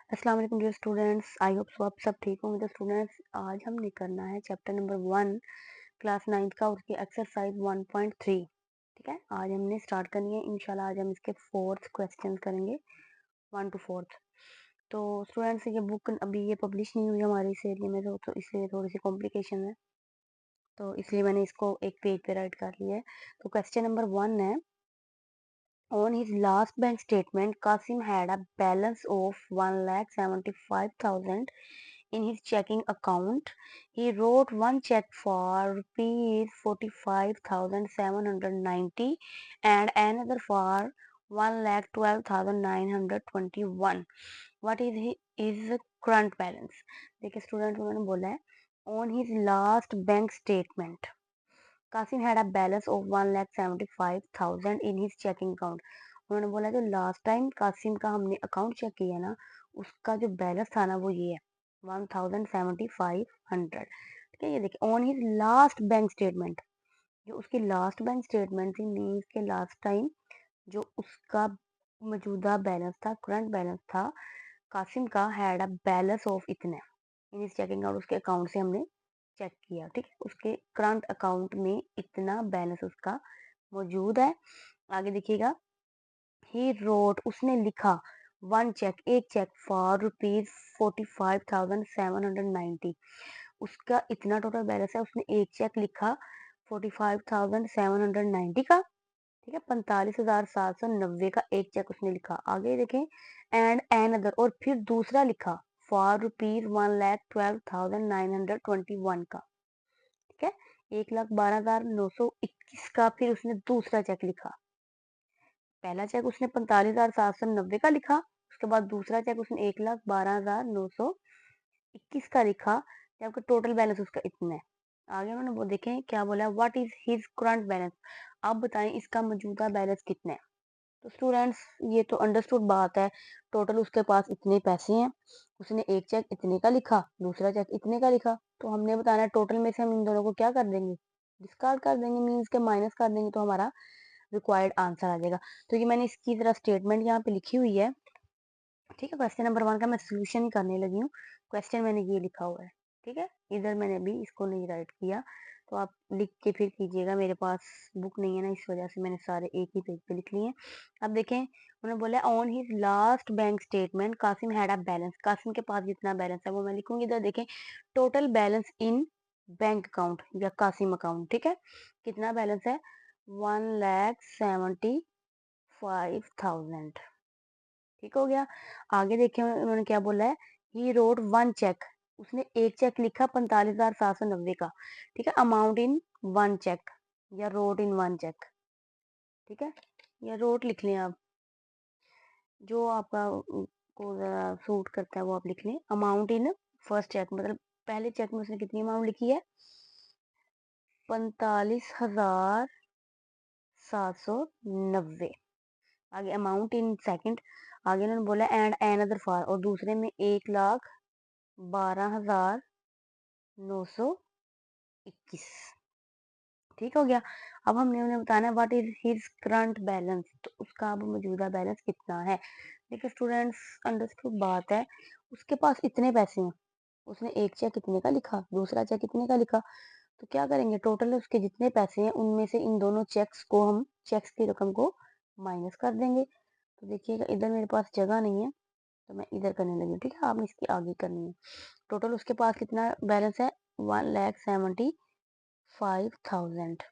अस्सलाम वालेकुम dear students, I hope so आप सब ठीक होंगे। तो स्टूडेंट्स, आज हमने करना है चैप्टर नंबर 1 क्लास 9th का, उसकी एक्सरसाइज 1.3। ठीक है, आज हमने स्टार्ट करनी है इंशाल्लाह। आज हम इसके फोर्थ क्वेश्चन करेंगे, 1 to 4। तो स्टूडेंट्स, ये बुक अभी ये पब्लिश नहीं हुई हमारे इस एरिया में, तो इसलिए थोड़ी सी कॉम्प्लिकेशन है, तो इसलिए मैंने इसको एक पेज पे राइट कर लिया है। तो क्वेश्चन नंबर 1 है, on his last bank statement, Kasim had a balance of 1,75,000 in his checking account. He wrote one check for rupees 45,790 and another for 1,12,921. What is his current balance? देखिए student, उन्होंने बोला है on his last bank statement. Qasim had a balance of 1,75,000 in his checking account. उन्होंने बोला जो last time Qasim का हमने account check किया ना, उसका जो बैलेंस था ना वो ये है 1,7500। ठीक है, ये देखिए on his last bank statement, जो उसकी लास्ट बैंक स्टेटमेंट थी, मीन्स के लास्ट टाइम जो उसका मौजूदा बैलेंस था, करंट बैलेंस था कासिम का, हैड अ बैलेंस ऑफ इतने इन हिज चेकिंग अकाउंट, उसके अकाउंट से हमने चेक किया। ठीक है, उसके करंट अकाउंट में इतना बैलेंस उसका मौजूद है। आगे देखिएगा, ही रोट, उसने लिखा, वन चेक, एक चेक फॉर रुपीज 45,790। उसका इतना टोटल बैलेंस है, उसने एक चेक लिखा 45,790 का। ठीक है, 45,790 का एक चेक उसने लिखा। आगे देखें, एंड एन अदर, और फिर दूसरा लिखा फॉर रुपीज 1,12,921 का। ठीक है, 1,12,921 का फिर उसने दूसरा चेक लिखा। पहला चेक उसने 45,790 का लिखा, उसके बाद दूसरा चेक उसने 1,12,921 का लिखा, जबकि टोटल बैलेंस उसका इतना है। आगे उन्होंने वो देखें क्या बोला, what is his current balance. आप बताएं इसका मौजूदा बैलेंस कितना है। तो स्टूडेंट्स, ये तो अंडरस्टूड बात है, टोटल उसके पास इतने पैसे हैं, उसने एक चेक इतने का लिखा, दूसरा चेक इतने का लिखा, तो हमने बताना है टोटल में से हम इन दोनों को क्या कर देंगे, डिस्कार्ड कर देंगे, मीन्स के माइनस कर देंगे, तो हमारा रिक्वायर्ड आंसर आ जाएगा। तो ये मैंने इसकी तरह स्टेटमेंट यहाँ पे लिखी हुई है। ठीक है, क्वेश्चन नंबर 1 का मैं सोल्यूशन करने लगी हूँ। क्वेश्चन मैंने ये लिखा हुआ है। ठीक है, इधर मैंने अभी इसको नहीं राइट किया, तो आप लिख के फिर कीजिएगा। मेरे पास बुक नहीं है ना, इस वजह से मैंने सारे एक ही पेज पे लिख लिए हैं। अब देखें, उन्होंने बोला on his last bank statement Qasim had a balance. Qasim के पास जितना बैलेंस है वो मैं लिखूंगी। इधर देखें, टोटल बैलेंस इन बैंक अकाउंट या कासिम अकाउंट। ठीक है, कितना बैलेंस है, 1,75,000। ठीक हो गया। आगे देखें, उन्होंने क्या बोला है, ही रोड वन चेक, उसने एक चेक लिखा 45,790 का। ठीक है, अमाउंट इन वन चेक या रोड इन वन चेक। ठीक है, या रोड लिख लें आप, जो आपका को सूट करता है वो आप लिख लें। अमाउंट इन फर्स्ट चेक, मतलब पहले चेक में उसने कितनी अमाउंट लिखी है, 45,790। आगे अमाउंट इन सेकंड, आगे उन्होंने बोला एंड अनदर फॉर, और दूसरे में 1,12,921। ठीक हो गया। अब हमने उन्हें बताना है what is his current balance, तो उसका अब मौजूदा बैलेंस कितना है। देखिए स्टूडेंट्स, अंडरस्टूड बात है, उसके पास इतने पैसे हैं, उसने एक चेक कितने का लिखा, दूसरा चेक कितने का लिखा, तो क्या करेंगे, टोटल उसके जितने पैसे हैं उनमें से इन दोनों चेक्स को, हम चेक्स की रकम को माइनस कर देंगे। तो देखिएगा, इधर मेरे पास जगह नहीं है, तो मैं इधर करने लगी हूँ। ठीक है, आपने इसकी आगे करनी है। टोटल उसके पास कितना बैलेंस है, 1,75,000।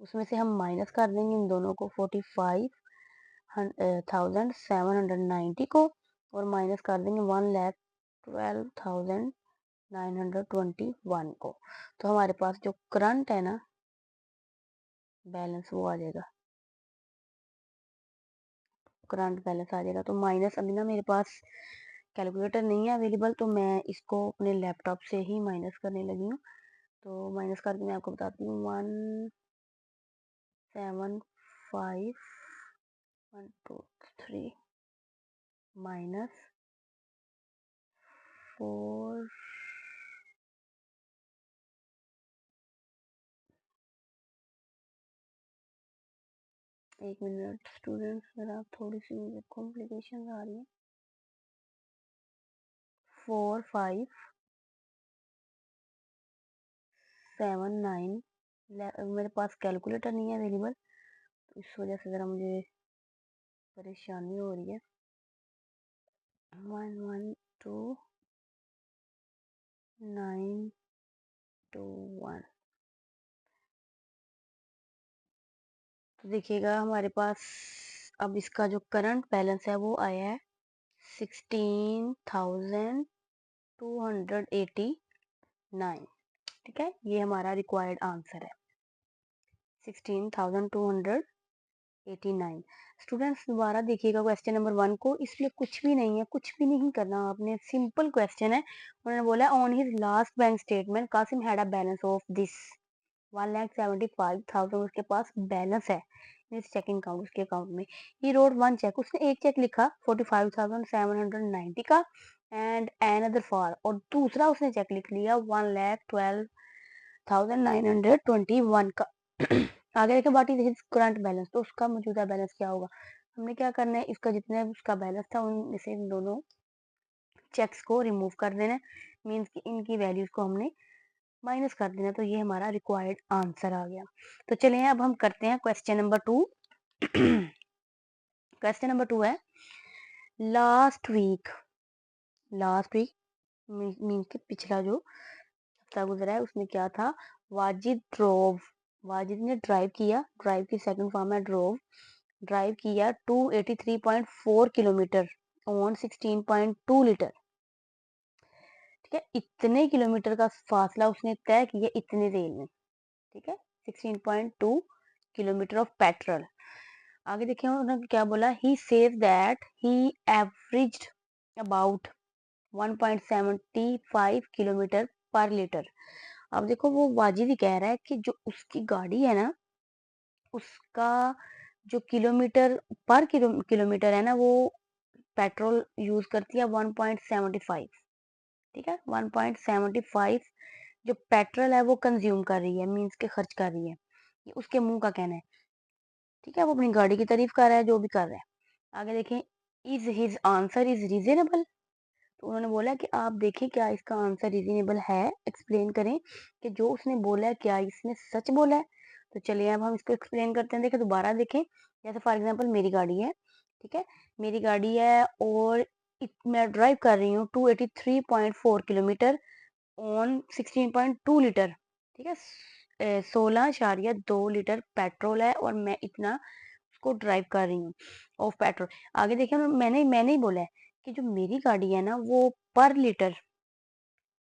उसमें से हम माइनस कर देंगे इन दोनों को, 45,790 को, और माइनस कर देंगे 1,12,921 को। तो हमारे पास जो करंट है ना बैलेंस, वो आ जाएगा, करंट बैलेंस आ जाएगा। तो माइनस, अभी ना मेरे पास कैलकुलेटर नहीं है अवेलेबल, तो मैं इसको अपने लैपटॉप से ही माइनस करने लगी हूँ। तो माइनस करके मैं आपको बताती हूँ, 175,123 माइनस 4, एक मिनट स्टूडेंट्स, जरा थोड़ी सी मुझे कॉम्प्लिकेशन आ रही है। 4579। मेरे पास कैलकुलेटर नहीं है अवेलेबल, तो इस वजह से ज़रा मुझे परेशानी हो रही है। 112921। तो देखिएगा हमारे पास अब इसका जो करंट बैलेंस है वो आया है 16,289। ठीक है, ये हमारा रिक्वायर्ड आंसर है 16,289। स्टूडेंट्स दोबारा देखिएगा क्वेश्चन नंबर 1 को, इसलिए कुछ भी नहीं है, कुछ भी नहीं करना आपने, सिंपल क्वेश्चन है। उन्होंने बोला on his last bank statement Qasim had a balance of this 1,75,000 उसके पास बैलेंस है इस चेकिंग अकाउंट, उसके अकाउंट में। ही रोड वन चेक, उसने एक चेक लिखा 45,790 का एंड एनदर फॉर, और दूसरा उसने चेक लिख लिया 1,12,921 का। आगे देखे what is his current balance, तो उसका मौजूदा बैलेंस क्या होगा। हमने क्या करना है, इसका जितने उसका बैलेंस था उनमें से इन दोनों चेक्स को रिमूव कर देना, मीन्स कि इनकी वैल्यूज को हमने माइनस कर देना, तो ये हमारा रिक्वायर्ड आंसर आ गया। तो चलिए अब हम करते हैं क्वेश्चन नंबर 2। क्वेश्चन नंबर 2 है लास्ट वीक मीन के पिछला जो हफ्ता गुजरा है उसमें क्या था, वाजिद ने ड्राइव की सेकंड फॉर्म है ड्राइव किया 283.4 किलोमीटर ऑन 16.2 लीटर। ठीक है, इतने किलोमीटर का फासला उसने तय किया इतने तेल में। ठीक है, 16.2 किलोमीटर ऑफ पेट्रोल। आगे देखिए उन्होंने क्या बोला, he says that he averaged about 1.75 kilometre पर लीटर। अब देखो वो वाजिद ही कह रहा है कि जो उसकी गाड़ी है ना, उसका जो किलोमीटर है ना, वो पेट्रोल यूज करती है 1.75। ठीक है, 1.75 जो पेट्रोल है वो कंज्यूम कर रही है, मीन्स के खर्च कर रही है, ये उसके मुंह का कहना है। ठीक है, वो अपनी गाड़ी की तारीफ कर रहा है, जो भी कर रहा है। आगे देखें, is his answer is reasonable, तो उन्होंने बोला कि आप देखें क्या इसका आंसर रीजनेबल है, एक्सप्लेन करें कि जो उसने बोला है क्या इसने सच बोला है। तो चलिए अब हम इसको एक्सप्लेन करते हैं। देखें दोबारा देखें, जैसे फॉर एग्जांपल मेरी गाड़ी है। ठीक है, मेरी गाड़ी है और मैं ड्राइव कर रही हूँ 283.4 किलोमीटर ऑन 16.2 लीटर। ठीक है, 16.2 लीटर पेट्रोल है और मैं इतना उसको ड्राइव कर रही हूँ ऑफ पेट्रोल। आगे देखिए मैंने ही बोला है कि जो मेरी गाड़ी है ना वो पर लीटर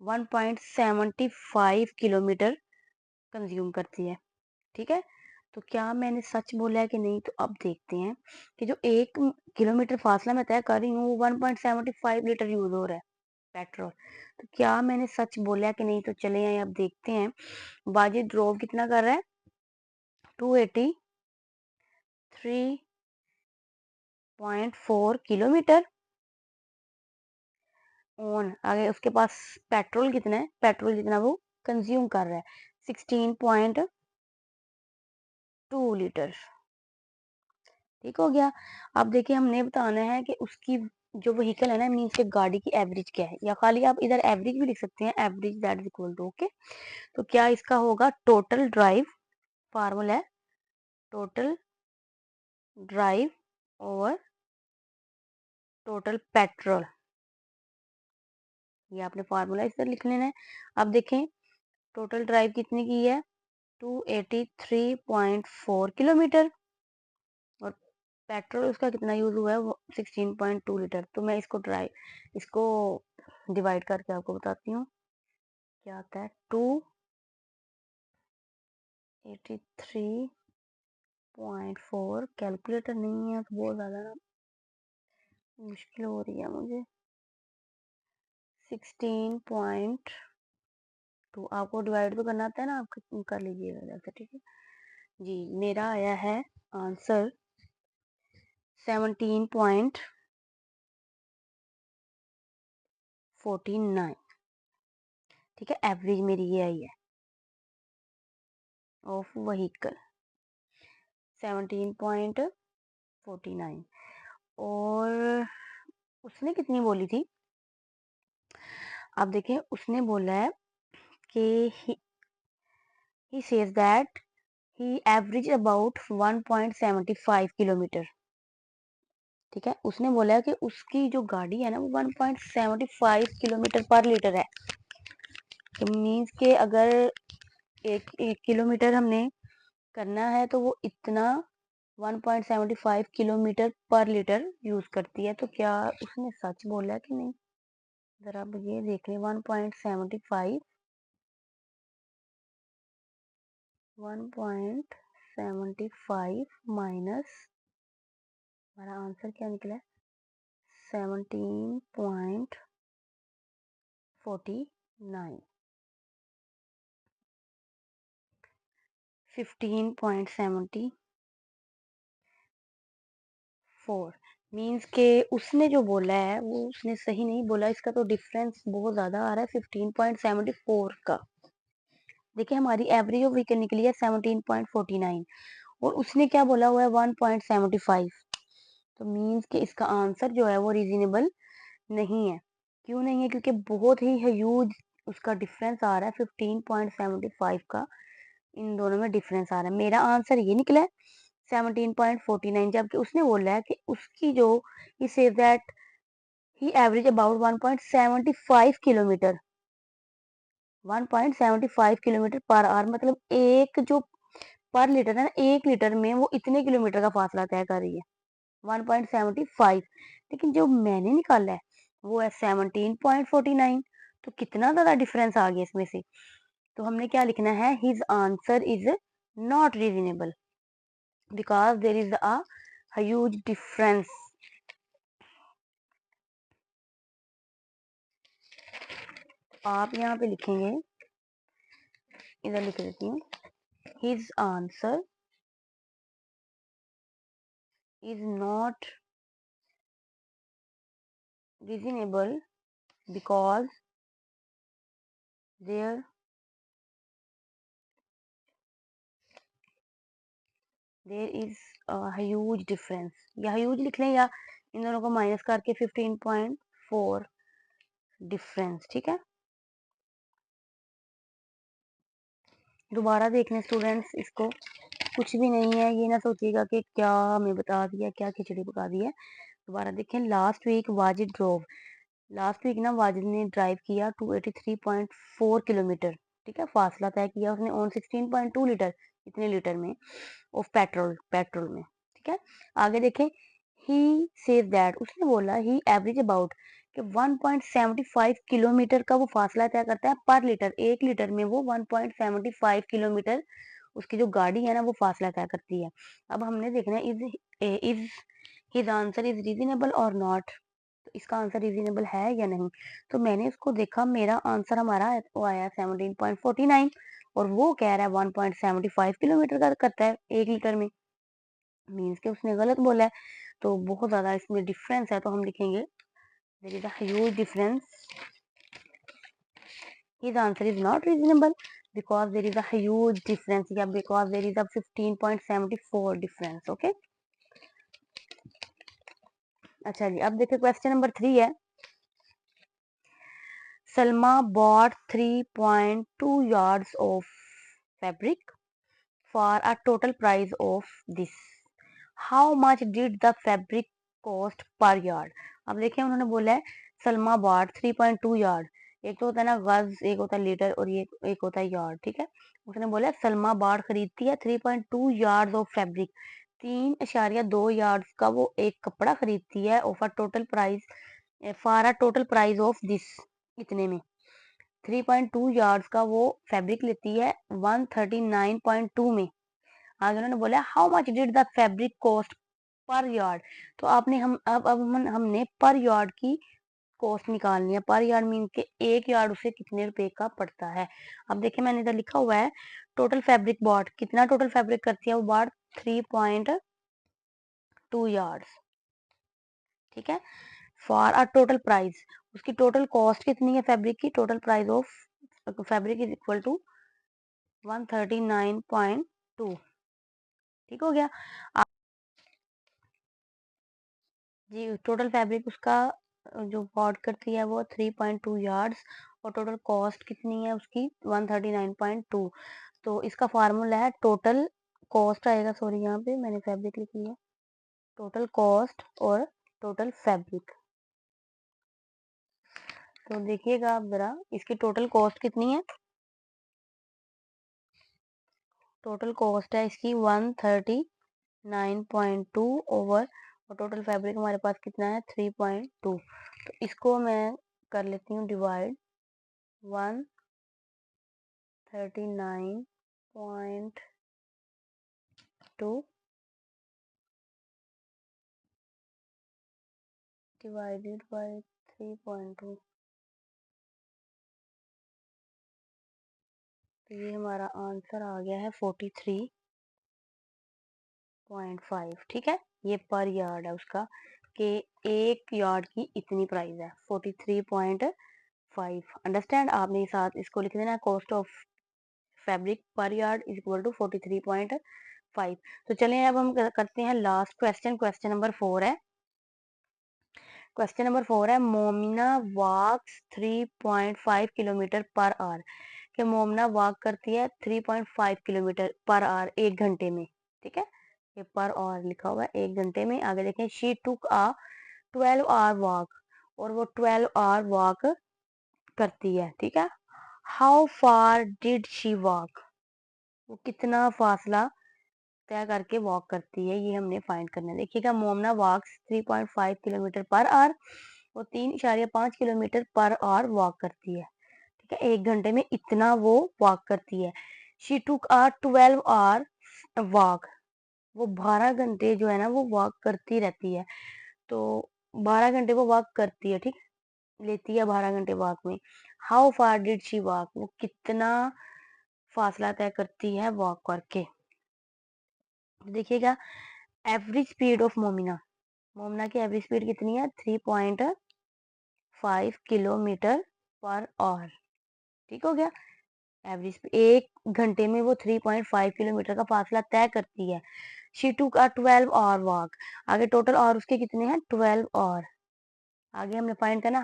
1.75 किलोमीटर कंज्यूम करती है। ठीक है, तो क्या मैंने सच बोला है कि नहीं, तो अब देखते हैं कि जो 1 किलोमीटर फासला मैं तय कर रही हूँ वो 1.75 लीटर यूज हो रहा है पेट्रोल, तो क्या मैंने सच बोला है कि नहीं। तो चले आए अब देखते हैं। वाजिद ड्रोव कितना कर रहा है 283.4 किलोमीटर ऑन, आगे उसके पास पेट्रोल कितना है, पेट्रोल जितना वो कंज्यूम कर रहा है 16.2 लीटर। ठीक हो गया। अब देखिए हमने बताना है कि उसकी जो व्हीकल है ना, मीन्स के गाड़ी की एवरेज क्या है, या खाली आप इधर एवरेज भी लिख सकते हैं, average that is equal to okay. तो क्या इसका होगा टोटल ड्राइव, फार्मूला है टोटल ड्राइव और टोटल पेट्रोल, ये आपने फार्मूला इधर लिख लेना है। अब देखें टोटल ड्राइव कितने की है 283.4 किलोमीटर और पेट्रोल उसका कितना यूज हुआ है वो 16.2 लीटर। तो मैं इसको डिवाइड करके आपको बताती हूँ क्या आता है। 283.4, कैलकुलेटर नहीं है तो बहुत ज़्यादा ना मुश्किल हो रही है मुझे। 16.2 आपको डिवाइड तो करना आता है ना, आप कर लीजिएगा जैसे। ठीक है जी, मेरा आया है आंसर 17.49। ठीक है, एवरेज मेरी ये आई है ऑफ व्हीकल 17.49। और उसने कितनी बोली थी, आप देखें उसने बोला है कि he says that he average about 1.75 kilometre. ठीक है, उसने बोला है कि उसकी जो गाड़ी है ना वो 1.75 किलोमीटर पर लीटर है। तो मीन्स के अगर एक किलोमीटर हमने करना है तो वो इतना 1.75 किलोमीटर पर लीटर यूज करती है। तो क्या उसने सच बोला है कि नहीं, जरा आप ये देख लें। 1.75 माइनस हमारा आंसर क्या निकला है, 17.49, 15.74 मीन्स के उसने जो बोला है वो उसने सही नहीं बोला। इसका तो डिफरेंस बहुत ज्यादा आ रहा है 15.74 का। देखिए हमारी एवरेज ऑफ व्हीकल निकली है 17.49 और उसने क्या बोला हुआ है 1.75। तो मीन्स के इसका आंसर जो है वो रीजनेबल नहीं है। क्यों नहीं है, क्योंकि बहुत ही ह्यूज उसका डिफरेंस आ रहा है 15.75 का। इन दोनों में डिफरेंस आ रहा है। मेरा आंसर ये निकला है 17.49, जबकि उसने बोला है कि उसकी जो ही says that he average about 1.75 kilometre, 1.75 kilometre per hour, मतलब एक जो पर लीटर है ना, 1 लीटर में वो इतने किलोमीटर का फासला तय कर रही है 1.75। लेकिन जो मैंने निकाला है वो है 17.49। तो कितना ज्यादा डिफरेंस आ गया इसमें से। तो हमने क्या लिखना है, his answer is not reasonable because there is a huge difference. आप यहाँ पे लिखेंगे, इधर लिख देती हूँ, his answer is not reasonable because there there is huge difference. या ह्यूज लिख लें या इन दोनों को माइनस करके 15.4 डिफरेंस। ठीक है, दोबारा देखने स्टूडेंट्स इसको, कुछ भी नहीं है, ये ना सोचिएगा कि क्या हमें बता दिया, क्या खिचड़ी पका दी है। दोबारा देखें, last week Wajid drove, last week ना वाजिद ने ड्राइव किया 283.4 किलोमीटर। ठीक है, फासला तय किया उसने ऑन 16.2 लीटर, इतने लीटर में ऑफ पेट्रोल में। ठीक है, आगे देखें, ही सेज दैट, उसने बोला ही एवरेज अबाउट कि 1.75 किलोमीटर का वो फासला तय करता है पर लीटर। 1 लीटर में वो 1.75 किलोमीटर उसकी जो गाड़ी है ना वो फासला तय करती है। अब हमने देखना है is his answer is reasonable और नॉट। तो इसका आंसर रीजनेबल है या नहीं। तो मैंने उसको देखा, मेरा आंसर हमारा वो आया 17.49 और वो कह रहा है 1.75 किलोमीटर का करता है 1 लीटर में। मीन्स के उसने गलत बोला है। तो बहुत ज्यादा इसमें डिफरेंस है। तो हम लिखेंगे there is a huge difference, his answer is not reasonable because there is a huge difference, या because there is a 15.74 difference। Okay, अच्छा जी, अब देखिए क्वेश्चन नंबर 3 है। Salma bought 3.2 yards of fabric for a total price of this, how much did the fabric cost per yard। अब देखिए उन्होंने बोला है सलमा bought 3.2 यार्ड, एक तो होता है ना गज, एक होता है लीटर और ये एक होता है यार्ड। ठीक है, उसने बोला है सलमा बाट खरीदती है 3.2 यार्ड ऑफ फैब्रिक, 3.2 यार्ड का वो एक कपड़ा खरीदती है of a total price, for a total price of this, इतने में 3.2 यार्ड्स का वो फैब्रिक लेती है 139.2 में। आगे उन्होंने बोला how much did the fabric cost per yard. तो आपने हमने पर यार्ड की कॉस्ट निकालनी है। पर यार्ड मीन के 1 यार्ड उसे कितने रुपए का पड़ता है। अब देखिए मैंने इधर लिखा हुआ है टोटल फैब्रिक बॉट, कितना टोटल फैब्रिक करती है वो बॉट 3.2 यार्ड्स। ठीक है, फॉर अ टोटल प्राइस, उसकी टोटल कॉस्ट कितनी है फैब्रिक की, total price of fabric is equal to 139.2। ठीक हो गया। जी, टोटल फैब्रिक उसका जो वॉक करती है वो 3.2 यार्ड्स, और टोटल कॉस्ट कितनी है उसकी 139.2। तो इसका फार्मूला है टोटल कॉस्ट आएगा, सॉरी यहाँ पे मैंने फैब्रिक लिख लिया, टोटल कॉस्ट और टोटल फैब्रिक। तो देखिएगा आप जरा, इसकी टोटल कॉस्ट कितनी है, टोटल कॉस्ट है इसकी 139.2 ओवर, और टोटल फैब्रिक हमारे पास कितना है 3.2। तो इसको मैं कर लेती हूँ डिवाइड, 139.2 डिवाइडेड बाय 3.2, तो ये हमारा आंसर आ गया है 43.5। ठीक है, ये पर यार्ड है उसका, कि एक यार्ड की इतनी प्राइस है 43.5। अंडरस्टैंड, आपने साथ इसको लिख देना, कॉस्ट ऑफ फैब्रिक पर यार्ड इज इक्वल टू 43.5। तो चलिए अब हम करते हैं लास्ट क्वेश्चन, क्वेश्चन नंबर 4 है। क्वेश्चन नंबर 4 है, मोमिना वॉक्स 3.5 किलोमीटर पर आवर, कि मोमना वॉक करती है 3.5 किलोमीटर पर आवर, एक घंटे में। ठीक है, ये पर आवर लिखा हुआ है, एक घंटे में। आगे देखें, she took a 12 hour walk, और वो 12 आवर वॉक करती है। ठीक है, how far did she walk, वो कितना फासला तय करके वॉक करती है, ये हमने फाइंड करना है। देखिएगा, मोमना वॉक्स 3.5 किलोमीटर पर आवर, वो 3.5 किलोमीटर पर आवर वॉक करती है। ठीक है, एक घंटे में इतना वो वॉक करती है। She took a 12 hour walk, वो 12 घंटे जो है ना वो वॉक करती रहती है। तो 12 घंटे वो वॉक करती है, ठीक, लेती है 12 घंटे वॉक में। How far did she walk, वो कितना फासला तय करती है वॉक करके। देखिएगा, average speed of Momina, Momina की एवरेज स्पीड कितनी है 3.5 किलोमीटर पर आवर। ठीक हो गया, एवरेज एक घंटे में वो 3.5 किलोमीटर का फासला तय करती है। She took a 12 hour walk, आगे टोटल आवर उसके कितने हैं 12 आवर। आगे हमने फाइंड करना,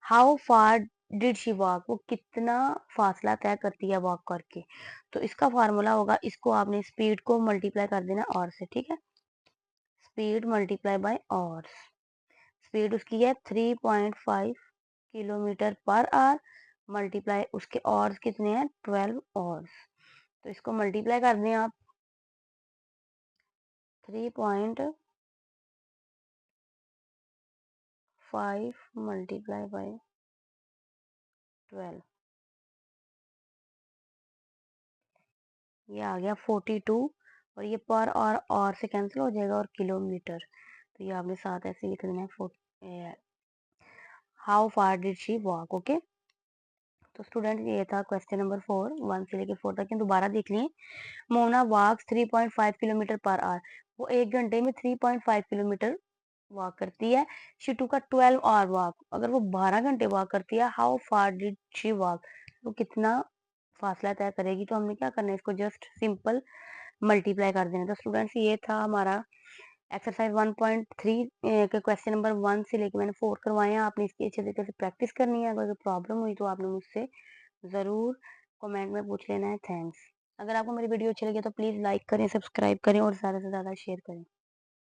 how far did she walk, वो कितना फासला तय करती है वॉक करके। तो इसका फार्मूला होगा, इसको आपने स्पीड को मल्टीप्लाई कर देना और से। ठीक है, speed multiply by hours, speed उसकी है 3.5 किलोमीटर पर आवर, मल्टीप्लाई उसके आवर्स कितने हैं 12 आवर्स। तो इसको मल्टीप्लाई कर दें आप, 3.5 मल्टीप्लाई बाय 12, ये आ गया 42, और ये पर और से कैंसिल हो जाएगा, और किलोमीटर, तो ये आपने साथ ऐसे लिख देना है, how far did she walk. Okay, तो स्टूडेंट ये था क्वेश्चन नंबर 4, 1 से लेके 4 तक। दोबारा देख लिए, मोना वॉक्स 3.5 किलोमीटर पर आवर, वो एक घंटे में 3.5 किलोमीटर वॉक करती है। शी टू का 12 आवर वॉक, अगर वो 12 घंटे वॉक करती है, how far did she walk, वो कितना फासला तय करेगी। तो हमने क्या करना है, इसको जस्ट सिंपल मल्टीप्लाई कर देना। तो स्टूडेंट्स ये था हमारा एक्सरसाइज 1.3 के क्वेश्चन नंबर 1 से लेके मैंने 4 करवाए हैं। आपने इसकी अच्छे तरीके से प्रैक्टिस करनी है। अगर कोई प्रॉब्लम हुई तो आपने मुझसे ज़रूर कमेंट में पूछ लेना है। थैंक्स। अगर आपको मेरी वीडियो अच्छी लगी तो प्लीज़ लाइक करें, सब्सक्राइब करें और ज़्यादा से ज़्यादा शेयर करें।